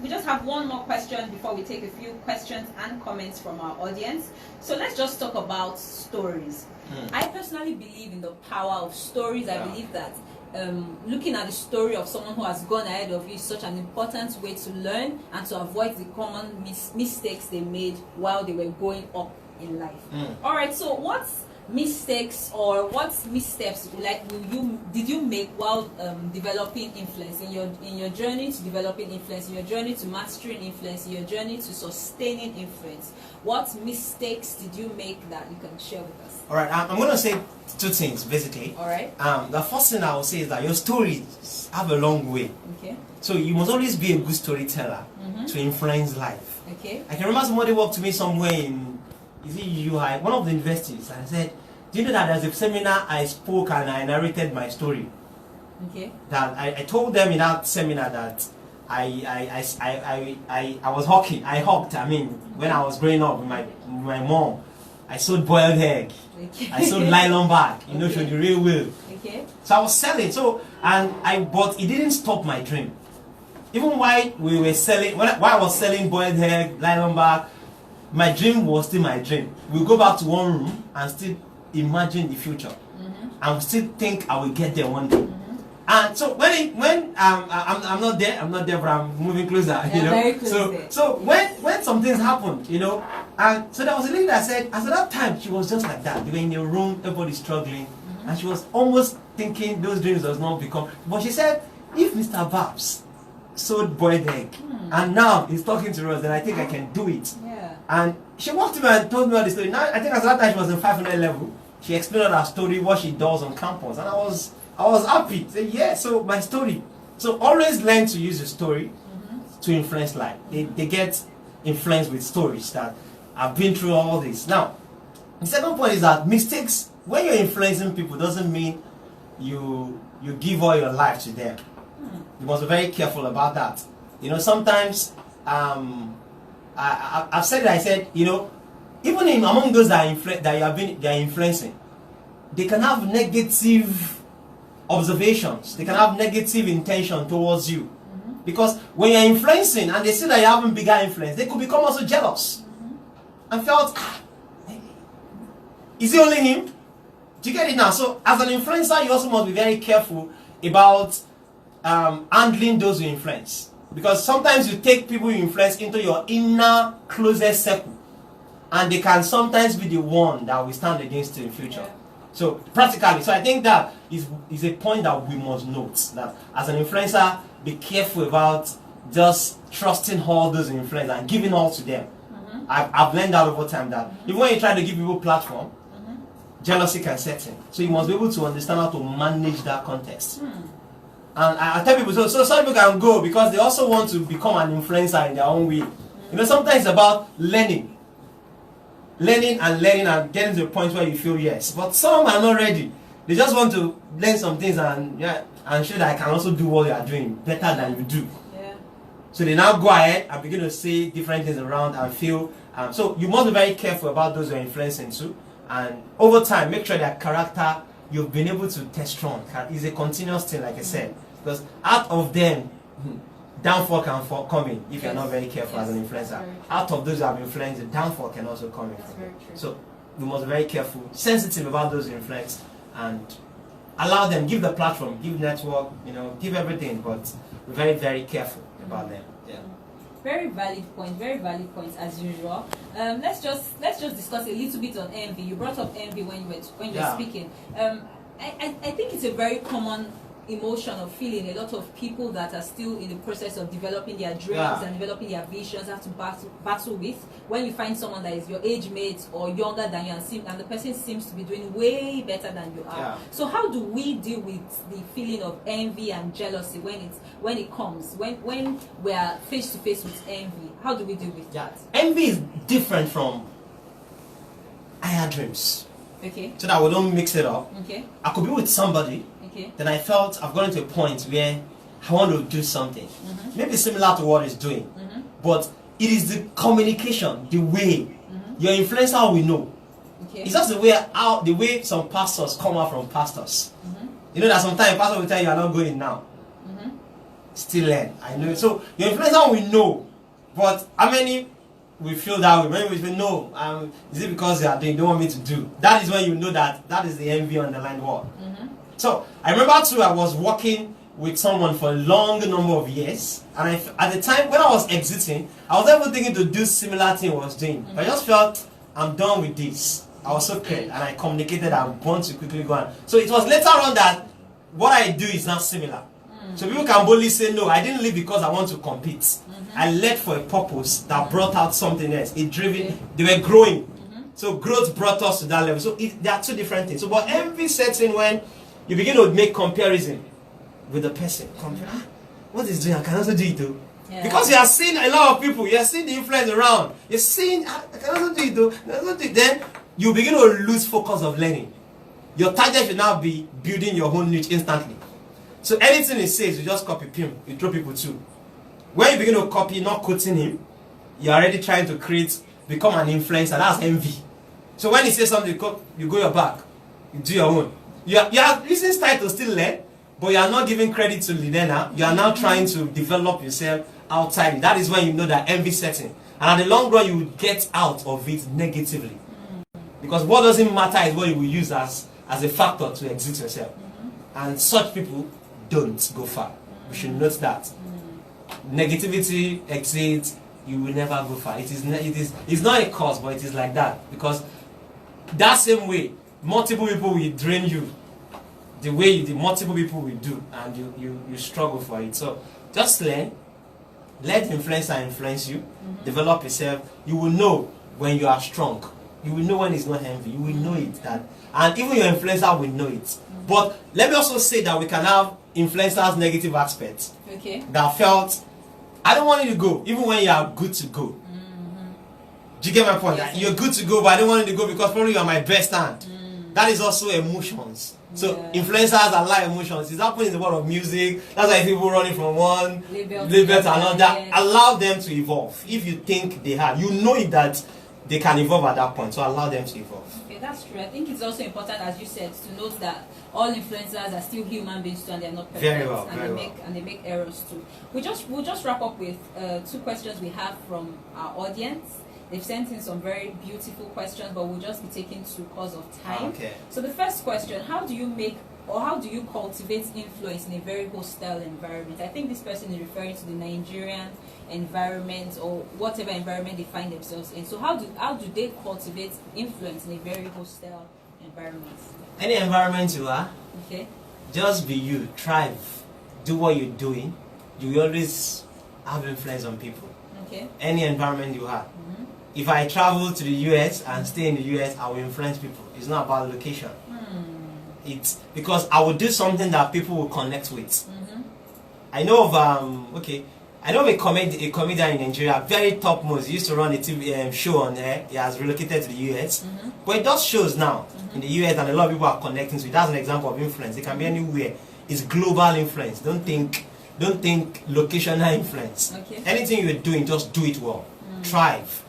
we just have one more question before we take a few questions and comments from our audience. So let's just talk about stories. I personally believe in the power of stories. I believe that looking at the story of someone who has gone ahead of you is such an important way to learn and to avoid the common mistakes they made while they were going up in life. All right, so what mistakes or what missteps did you make while developing influence in your journey to developing influence, in your journey to mastering influence, in your journey to sustaining influence? What mistakes did you make that you can share with us?
All right, I'm going to say 2 things basically.
All right.
The first thing I will say is that your stories have a long way.
Okay.
So you must always be a good storyteller to influence life.
Okay.
I can remember somebody walked to me somewhere in UI, one of the universities, and I said, do you know that there's a seminar I spoke and I narrated my story? Okay. That I told them in that seminar that I was hawking. I hawked. I mean, when I was growing up with my mom, I sold boiled egg. Okay. I sold nylon bag. You know, showed the real will. Okay. So I was selling. But it didn't stop my dream. Even while we were selling, while I was selling boiled egg, nylon bag, my dream was still my dream. We'll go back to one room and still imagine the future. And still think I will get there one day. And so when I'm not there, but I'm moving closer,
Yeah,
you know.
very close there.
So when some things happened, you know, and so there was a lady that said, at that time she was just like that. They were in a room, everybody's struggling, and she was almost thinking those dreams does not become. But she said, if Mr. Babs sold boiled egg, and now he's talking to us, then I think I can do it.
Yeah.
And she walked to me and told me all the story. Now I think at that time she was in 500 level. She explained her story, what she does on campus, and I was happy. Say, yeah, so my story. So always learn to use the story to influence life. They get influenced with stories that I've been through all this. Now, the second point is that mistakes, when you're influencing people, doesn't mean you give all your life to them. You must be very careful about that. You know, sometimes I've said it. I said, you know, even among those that are influencing, they can have negative observations. They can have negative intention towards you, because when you're influencing and they see that you're having bigger influence, they could become also jealous and felt, is it only him? Do you get it now? So as an influencer, you also must be very careful about handling those you influence, because sometimes you take people you influence into your inner closest circle, and they can sometimes be the one that will stand against you in future.
Yeah.
So practically, so I think that is a point that we must note, that as an influencer, be careful about just trusting all those influencers and giving all to them. I've learned that over time that even when you try to give people platform, jealousy can set in. So you must be able to understand how to manage that context. And I tell people, so some people can go because they also want to become an influencer in their own way. You know, sometimes it's about learning and getting to the point where you feel yes. But some are not ready. They just want to learn some things and show that I can also do what you are doing better than you do.
Yeah.
So they now go ahead and begin to say different things around and feel. So you must be very careful about those you're influencing too. And over time, make sure that character you've been able to test strong. It's a continuous thing, like I said. Because out of them, downfall can come in if you're not very careful as an influencer. Out of those who have influenced, the downfall can also come in.
That's very true.
So you must be very careful, sensitive about those you influence, and allow them, give the platform, give network, you know, give everything, but be very, very careful about them. Yeah.
Very valid points as usual. Let's just discuss a little bit on envy. You brought up envy when you were speaking. I think it's a very common emotion or feeling. A lot of people that are still in the process of developing their dreams and developing their visions have to battle with when you find someone that is your age mate or younger than you, and the person seems to be doing way better than you are. So how do we deal with the feeling of envy and jealousy when it comes, when we are face to face with envy? How do we deal with that?
Envy is different from I had dreams.
Okay.
So that we don't mix it up.
Okay.
I could be with somebody.
Okay.
Then I felt I've gotten to a point where I want to do something. Maybe similar to what he's doing. But it is the communication, the way. Your influencer will know.
Okay.
It's just the way some pastors come out from pastors. You know that sometimes pastor will tell you, "I'm not going now." Still learn. I know. So your influencer will know. But how many we feel that way? When we feel no, is it because they don't want me to do? That is when you know that is the envy underlined word. So I remember too, I was working with someone for a long number of years, and at the time when I was exiting, I was never thinking to do similar thing I was doing. I just felt I'm done with this. I was so clear, and I communicated I want to quickly go on. So it was later on that what I do is not similar. So people can boldly say no, I didn't leave because I want to compete. I left for a purpose that brought out something else. They were growing. So growth brought us to that level. So there are two different things. So but envy sets in when you begin to make comparison with the person. What is doing? I can also do it too. Because you are seeing a lot of people, you are seeing the influence around. You're seeing, I can also do it too. Then you begin to lose focus of learning. Your target should now be building your own niche instantly. So anything he says, you just copy him. You throw people too. When you begin to copy, not quoting him, you're already trying to become an influencer. That's envy. So when he says something, you go your back. You do your own. You are using style to still learn, but you are not giving credit to the learner. You are now trying to develop yourself outside it. That is when you know that envy setting. And at the long run, you will get out of it negatively. Because what doesn't matter is what you will use as a factor to exit yourself. And such people don't go far. We should note that. Negativity, exit, you will never go far. It's not a cause, but it is like that. Because that same way, multiple people will drain you. The way the multiple people will do, and you struggle for it. So just learn. Let the influencer influence you. Develop yourself. You will know when you are strong. You will know when it's not envy. You will know it. And even your influencer will know it. But let me also say that we can have influencers' negative aspects.
Okay.
That felt, I don't want you to go, even when you are good to go. Do you get my point?
Yes.
You're good to go, but I don't want you to go because probably you are my best hand. That is also emotions. So influencers allow emotions. It's happening in the world of music. That's why people running from one label to another.
Yes.
Allow them to evolve. If you think they have, you know it that they can evolve at that point. So allow them to evolve.
Okay, that's true. I think it's also important, as you said, to note that all influencers are still human beings too, and they're not perfect.
Very well,
and they make errors too. We'll just wrap up with 2 questions we have from our audience. They've sent in some very beautiful questions, but we'll just be taking 2 because of time.
Okay.
So the first question: how do you cultivate influence in a very hostile environment? I think this person is referring to the Nigerian environment or whatever environment they find themselves in. So how do they cultivate influence in a very hostile environment?
Any environment you are,
Okay.
just be you. Thrive. Do what you're doing. You will always have influence on people.
Okay.
Any environment you are. If I travel to the US and stay in the US, I will influence people. It's not about location. It's because I will do something that people will connect with. I know of I know of a comedian in Nigeria, very topmost. He used to run a TV show on there. He has relocated to the US, but he does shows now in the US, and a lot of people are connecting to it. That's an example of influence. It can be anywhere. It's global influence. Don't think locational influence.
Okay.
Anything you're doing, just do it well. Thrive.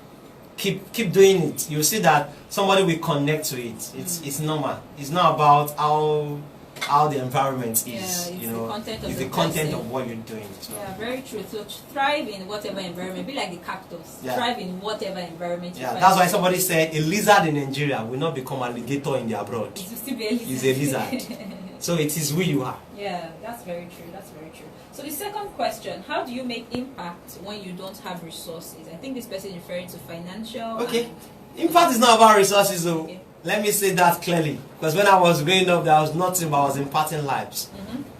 Keep doing it. You'll see that somebody will connect to it. It's normal. It's not about how the environment is.
Yeah,
it's the content of what you're doing. So.
Yeah, very true. So thrive in whatever environment. Be like the cactus.
Yeah.
Thrive in whatever environment you find.
That's why somebody said a lizard in Nigeria will not become an alligator in the abroad.
It will still be a lizard.
It's a lizard. So it is who you are.
Yeah, that's very true. That's very true. So the second question: how do you make impact when you don't have resources? I think this person is referring to financial.
Okay. Impact is not about resources, though.
Okay.
Let me say that clearly. Because when I was growing up, there was nothing but I was imparting lives.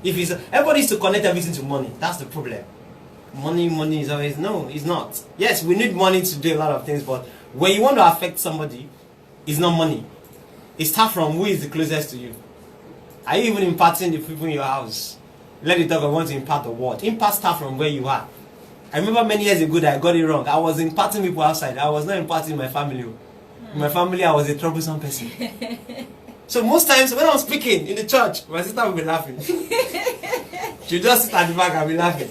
If everybody is to connect everything to money, that's the problem. Money is always, no, it's not. Yes, we need money to do a lot of things, but when you want to affect somebody, it's not money. It starts from who is the closest to you. Are you even imparting the people in your house? Let me talk, I want to impart the word. Impact starts from where you are. I remember many years ago that I got it wrong. I was imparting people outside. I was not imparting my family. In my family, I was a troublesome person. So most times when I'm speaking in the church, my sister will be laughing. She'll just sit at the back and be laughing.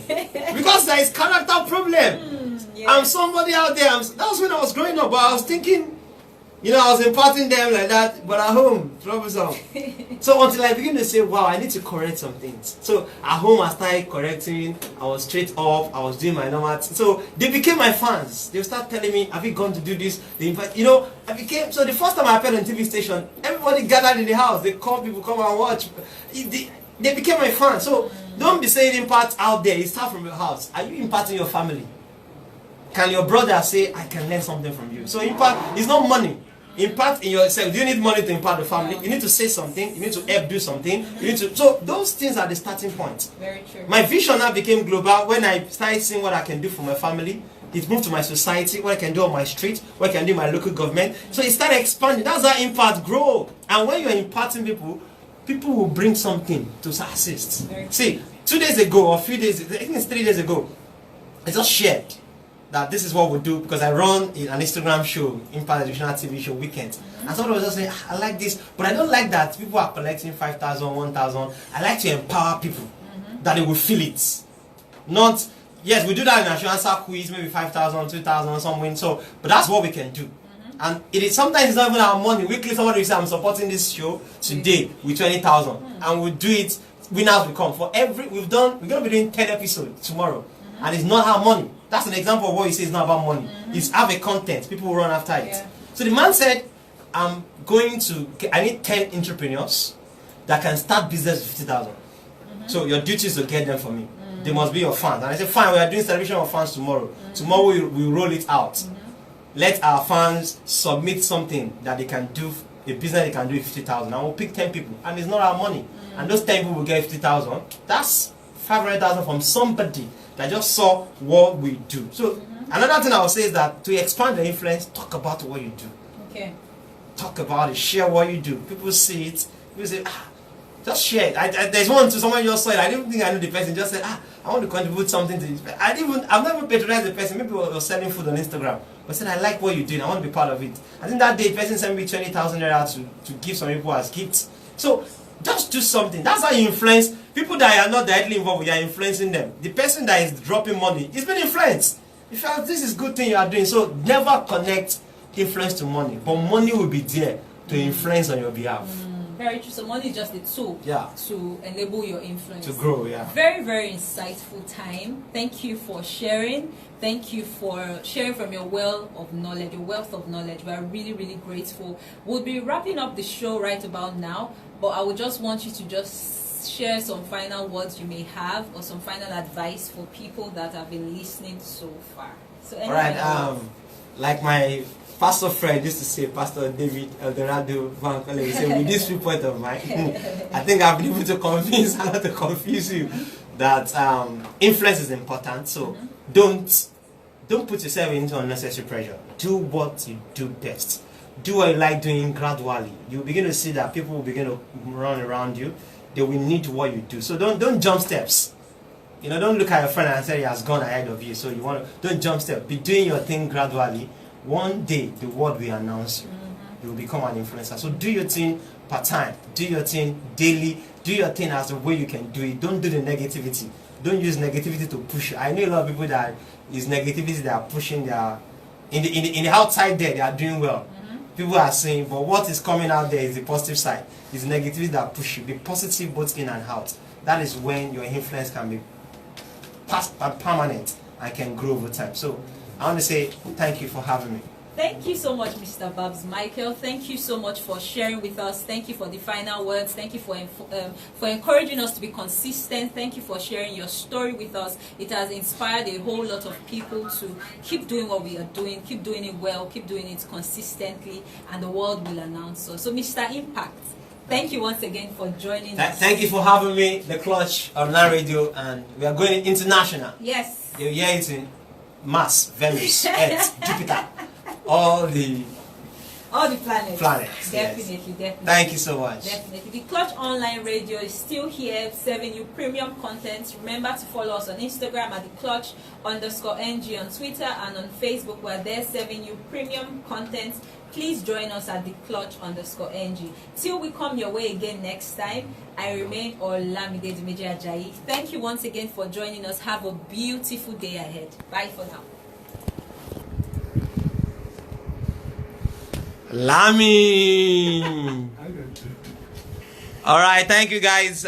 Because there is character problem.
Yeah.
I'm somebody out there. That was when I was growing up. But I was thinking, I was imparting them like that. But at home, troublesome. So until I begin to say, wow, I need to correct some things. So at home, I started correcting. I was straight up. I was doing my normal. So they became my fans. They would start telling me, have you gone to do this? They invite, I became, so the first time I appeared on TV station, everybody gathered in the house. They called people, come and watch. They became my fans. So don't be saying impact out there. It starts from your house. Are you impacting your family? Can your brother say, I can learn something from you? So impact is not money. Impact in yourself. Do you need money to impact the family? You need to say something. You need to help do something. So those things are the starting point.
Very true.
My vision now became global when I started seeing what I can do for my family. It moved to my society, what I can do on my street, what I can do in my local government. So it started expanding. That's how impact grow. And when you're impacting people, people will bring something to assist. See, 2 days ago or a few days, I think it's 3 days ago, I just shared that this is what we do because I run an Instagram show, Impact Educational TV show, Weekends. I thought I was just saying, I like this, but I don't like that people are collecting 5,000, 1,000. I like to empower people that they will feel it. Not, yes, we do that in our show, answer quiz, maybe 5,000, 2,000, something. So, but that's what we can do. And it is sometimes it's not even our money. Weekly, somebody will say, I'm supporting this show today with 20,000, and we'll do it. Winners will come for we're going to be doing 10 episodes tomorrow. and it's not our money. That's an example of what you say is not about money. It's have a content, people will run after it.
Yeah.
So the man said, I need 10 entrepreneurs that can start business with 50,000. So your duty is to get them for me. They must be your fans. And I said, fine, we are doing celebration of fans tomorrow. Tomorrow we roll it out. Let our fans submit something that they can do, a business they can do with 50,000. And we'll pick 10 people. And it's not our money. And those 10 people will get 50,000. That's 500,000 from somebody that just saw what we do. So another thing I would say is that to expand the influence, talk about what you do.
Okay.
Talk about it. Share what you do. People see it. People say, just share it. There's one to someone just saw it. I didn't think I knew the person. Just said, I want to contribute something to this. I've never patronized the person. Maybe we were selling food on Instagram. But said, I like what you did. I want to be part of it. I think that day, the person sent me 20,000 naira to give some people as gifts. So just do something. That's how you influence people that are not directly involved. You are influencing them. The person that is dropping money is being influenced. If you have, this is good thing you are doing. So never connect influence to money, but money will be there to influence on your behalf.
Very true. So money is just a tool to enable your influence.
To grow, yeah.
Very, very insightful time. Thank you for sharing. Thank you for sharing from your wealth of knowledge, We are really, really grateful. We'll be wrapping up the show right about now, but I would just want you to just share some final words you may have or some final advice for people that have been listening so far. So
all right, like my pastor friend used to say, Pastor David Eldorado Van Kole, he said, with this viewpoint of mine, I think I've been able to convince and not to confuse you that influence is important. So don't put yourself into unnecessary pressure. Do what you do best. Do what you like doing gradually. You begin to see that people will begin to run around you. They will need what you do. So don't jump steps. You know, don't look at your friend and say he has gone ahead of you. So you want to, don't jump steps. Be doing your thing gradually. One day, the world will announce you. You will become an influencer. So do your thing part-time. Do your thing daily. Do your thing as the way you can do it. Don't do the negativity. Don't use negativity to push you. I know a lot of people that is negativity they are pushing their... In the outside there, they are doing well. People are saying, but what is coming out there is the positive side. It's negativity that push you. Be positive both in and out. That is when your influence can be permanent and can grow over time. So I want to say thank you for having me.
Thank you so much, Mr. Babs Michael. Thank you so much for sharing with us. Thank you for the final words. Thank you for encouraging us to be consistent. Thank you for sharing your story with us. It has inspired a whole lot of people to keep doing what we are doing, keep doing it well, keep doing it consistently, and the world will announce us. So, Mr. Impact, thank you once again for joining us.
Thank you for having me, The Clutch online radio, and we are going international.
Yes.
You'll hear it in Mars, Venus, Earth, Jupiter. All the planets.
Definitely, definitely.
Thank you so much.
Definitely. The Clutch Online Radio is still here serving you premium content. Remember to follow us on Instagram at theclutch_ng, on Twitter and on Facebook. We're there serving you premium content. Please join us at theclutch_ng. Till we come your way again next time, I remain Olamide Dumeji Ajayi. Thank you once again for joining us. Have a beautiful day ahead. Bye for now.
Lami. All right, thank you guys.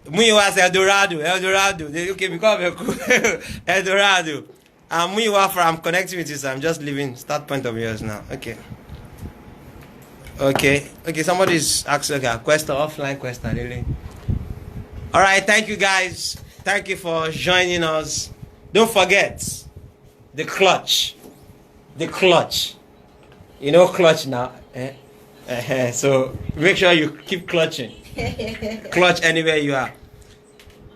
Muiwa's Eldorado. Okay, because Eldorado. Muiwa, I'm connecting with you, so I'm just leaving. Start point of yours now. Okay. Somebody's asking a question, offline question, really. All right, thank you guys. Thank you for joining us. Don't forget the clutch. You know clutch now. So make sure you keep clutching. Clutch anywhere you are.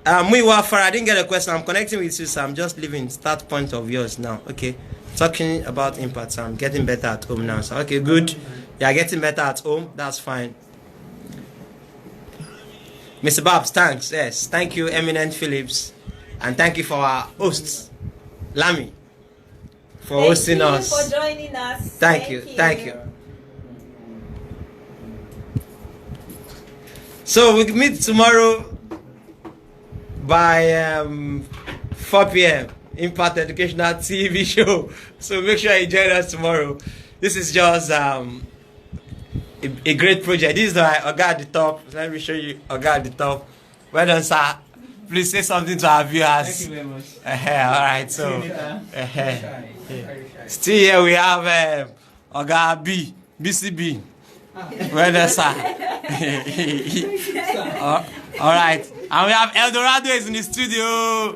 Muiwa Farah, I didn't get a question. I'm connecting with you, so I'm just leaving start point of yours now. Okay. Talking about impact. So I'm getting better at home now. So okay, good. You are getting better at home. That's fine. Mr. Babs, thanks. Yes. Thank you, Eminent Phillips. And thank you for our hosts, Lami. For hosting us.
Thank you for joining us.
Thank you. So we meet tomorrow by 4 p.m. Impact Educational TV show. So make sure you join us tomorrow. This is just a great project. This is the Oga at the top. Let me show you Oga at the top. Well done, sir. Please say something to our viewers.
Thank you very much.
All right,
See you
so
later.
still here we have Oga B, BCB. Well done, sir. All right, and we have Eldorado is in the studio.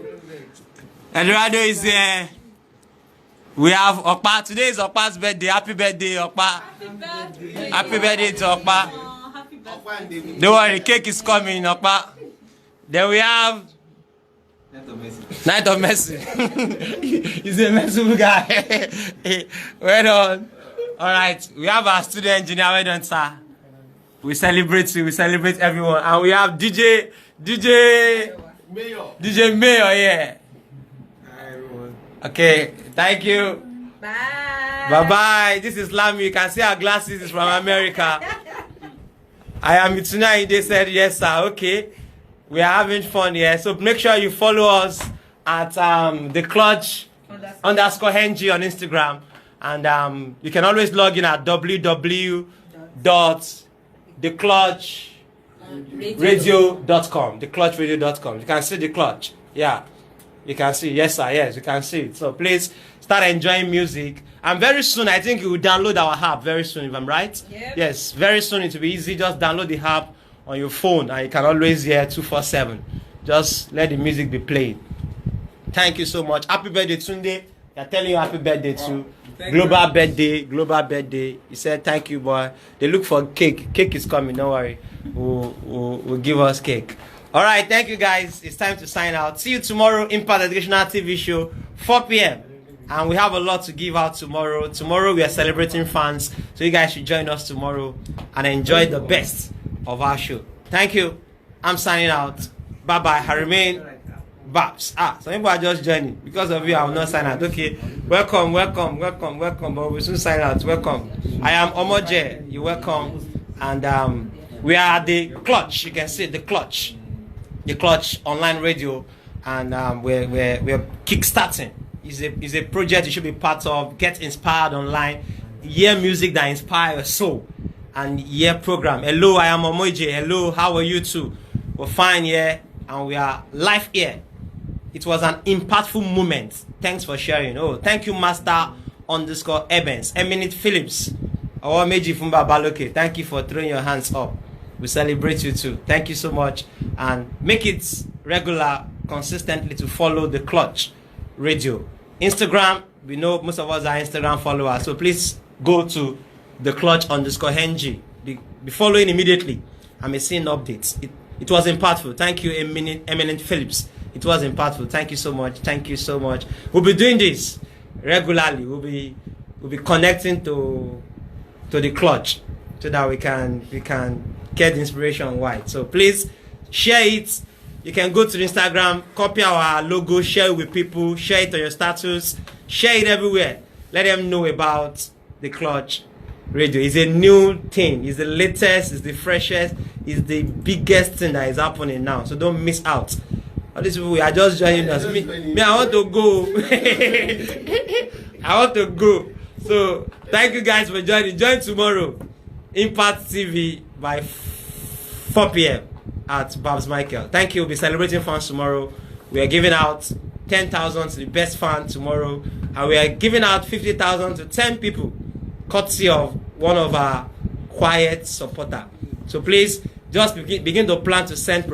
Eldorado is here. We have Okpa. Today is Okpa's birthday. Happy birthday, Okpa. Happy birthday to Okpa.
Happy birthday.
Don't worry, cake is coming, Okpa. Then we have Night of Mercy. He's a merciful guy. Well done. All right, we have our studio engineer. Well done, sir. We celebrate you. We celebrate everyone, and we have DJ Mayor here.
Hi, everyone.
Okay, thank you.
Bye.
Bye bye. This is Lami. You can see our glasses is from America. I am Mitsunai. They said yes, sir. Okay, we are having fun here. So make sure you follow us at _NG on Instagram, and you can always log in at www.theclutchradio.com. theclutchradio.com. You can see the clutch. Yeah, you can see. Yes, sir. Yes, you can see it. So please start enjoying music. And very soon, I think you will download our app very soon, if I'm right.
Yep.
Yes, very soon it will be easy. Just download the app on your phone, and you can always hear 247. Just let the music be played. Thank you so much. Happy birthday, Tunde. They're telling you happy birthday too. Global birthday. He said thank you, boy. They look for cake. Cake is coming. Don't worry. We'll give us cake. All right. Thank you, guys. It's time to sign out. See you tomorrow. Impact Educational TV show, 4 p.m. And we have a lot to give out tomorrow. Tomorrow we are celebrating fans, so you guys should join us tomorrow and enjoy the best of our show. Thank you. I'm signing out. Bye bye. I remain Babs. Some people are just joining. Because of you, I will not sign out. Okay. Welcome. But we'll soon sign out. Welcome. I am Omoje. You're welcome. And we are the Clutch. You can see the Clutch. The Clutch online radio. And we're kickstarting. It's a project you should be part of. Get inspired online. Hear music that inspires your soul. And hear program. Hello, I am Omoje. Hello, how are you too? We're fine here. And we are live here. It was an impactful moment. Thanks for sharing. Oh, thank you, Master _Evans. Eminent Phillips. Meji Fumba Baloke. Thank you for throwing your hands up. We celebrate you too. Thank you so much. And make it regular, consistently to follow the Clutch Radio. Instagram, we know most of us are Instagram followers. So please go to the Clutch _NG. Be following immediately. I'm seeing updates. It was impactful. Thank you, Eminent Phillips. It was impactful. Thank you so much. Thank you so much. We'll be doing this regularly. We'll be connecting to the Clutch so that we can get inspiration wide. So please share it. You can go to Instagram, copy our logo, share it with people, share it on your status, share it everywhere. Let them know about the Clutch Radio. It's a new thing. It's the latest. It's the freshest. It's the biggest thing that is happening now. So don't miss out. All these people are just joining us. Me, I want to go. I want to go. So thank you guys for joining. Join tomorrow. Impact TV by 4 p.m. at Babs Michael. Thank you. We'll be celebrating fans tomorrow. We are giving out 10,000 to the best fan tomorrow. And we are giving out 50,000 to 10 people, courtesy of one of our quiet supporters. So please just begin to plan to send